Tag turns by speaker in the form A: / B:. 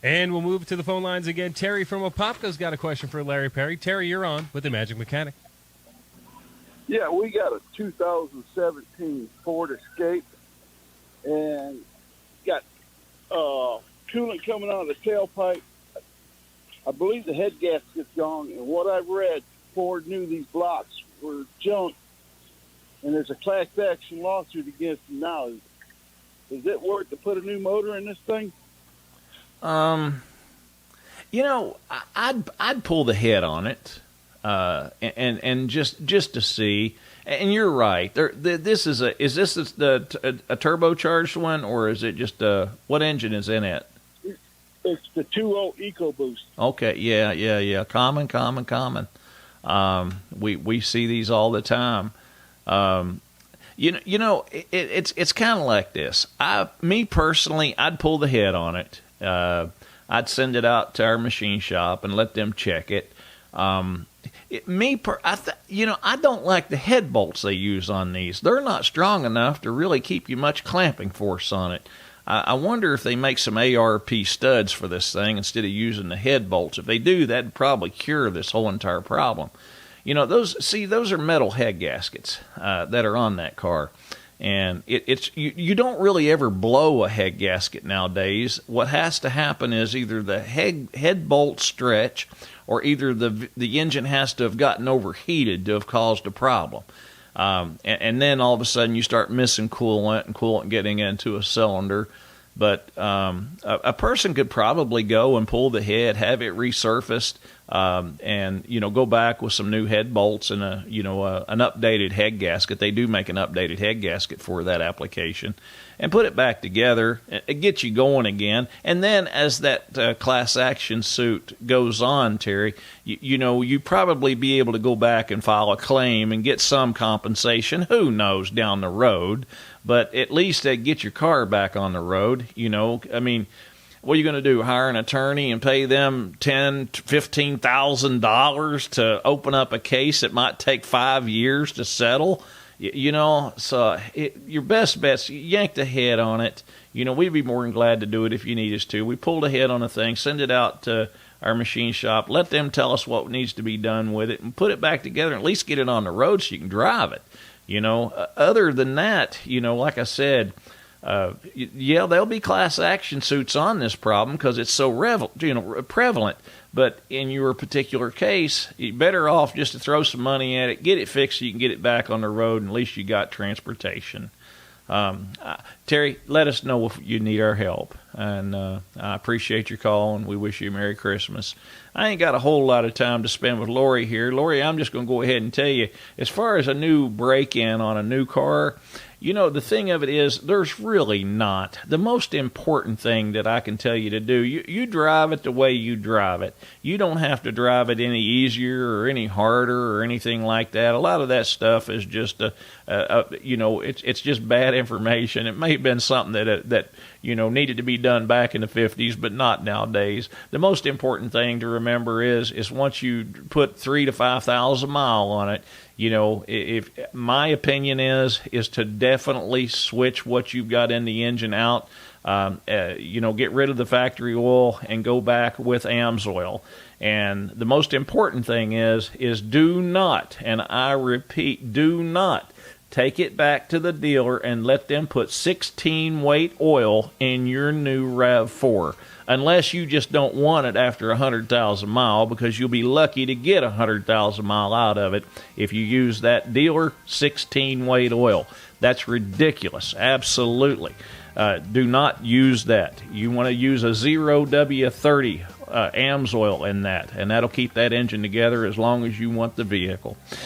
A: And we'll move to the phone lines again. Terry from Apopka's got a question for Larry Perry. Terry, you're on with the Magic Mechanic.
B: Yeah, we got a 2017 Ford Escape, and got coolant coming out of the tailpipe. I believe the head gasket's gone, and what I've read, Ford knew these blocks were junk, and there's a class action lawsuit against them now. Is it worth to put a new motor in this thing?
C: You know, I'd pull the head on it, and just to see. And you're right. Is this a turbocharged one, or is it just what engine is in it?
B: It's the 2.0 EcoBoost.
C: Okay, yeah. Common. We see these all the time. It's kind of like this. Me personally, I'd pull the head on it. I'd send it out to our machine shop and let them check it. I don't like the head bolts they use on these. They're not strong enough to really keep you much clamping force on it. I wonder if they make some ARP studs for this thing instead of using the head bolts. If they do, that'd probably cure this whole entire problem. You know, those are metal head gaskets that are on that car. And you don't really ever blow a head gasket nowadays. What has to happen is either the head bolt stretch, or either the engine has to have gotten overheated to have caused a problem. And then all of a sudden you start missing coolant, and coolant getting into a cylinder. But a person could probably go and pull the head, have it resurfaced, and go back with some new head bolts and an updated head gasket. They do make an updated head gasket for that application, and put it back together. It gets you going again. And then as that class action suit goes on, Terry, you probably be able to go back and file a claim and get some compensation. Who knows down the road? But at least get your car back on the road. I mean, what are you going to do? Hire an attorney and pay them $10,000 to $15,000 to open up a case that might take 5 years to settle? So your best bet's yank the head on it. We'd be more than glad to do it if you need us to. We pull the head on a thing, send it out to our machine shop, let them tell us what needs to be done with it, and put it back together, and at least get it on the road so you can drive it. Other than that, like I said, there'll be class action suits on this problem because it's so prevalent. But in your particular case, you're better off just to throw some money at it, get it fixed so you can get it back on the road, and at least you got transportation. Terry, let us know if you need our help. And I appreciate your call, and we wish you a Merry Christmas. I ain't got a whole lot of time to spend with Lori here. Lori, I'm just going to go ahead and tell you, as far as a new break-in on a new car, the thing of it is, there's really not. The most important thing that I can tell you to do, you drive it the way you drive it. You don't have to drive it any easier or any harder or anything like that. A lot of that stuff is just, it's just bad information. It may have been something that needed to be done back in the 50s, but not nowadays. The most important thing to remember is once you put 3,000 to 5,000 miles on it, if my opinion is to definitely switch what you've got in the engine out. Get rid of the factory oil and go back with AMSOIL. And the most important thing is do not, and I repeat, do not take it back to the dealer and let them put 16 weight oil in your new RAV4. Unless you just don't want it after 100,000 miles, because you'll be lucky to get 100,000 miles out of it if you use that dealer 16 weight oil. That's ridiculous. Absolutely. Do not use that. You want to use a 0W30 AMSOIL in that, and that'll keep that engine together as long as you want the vehicle.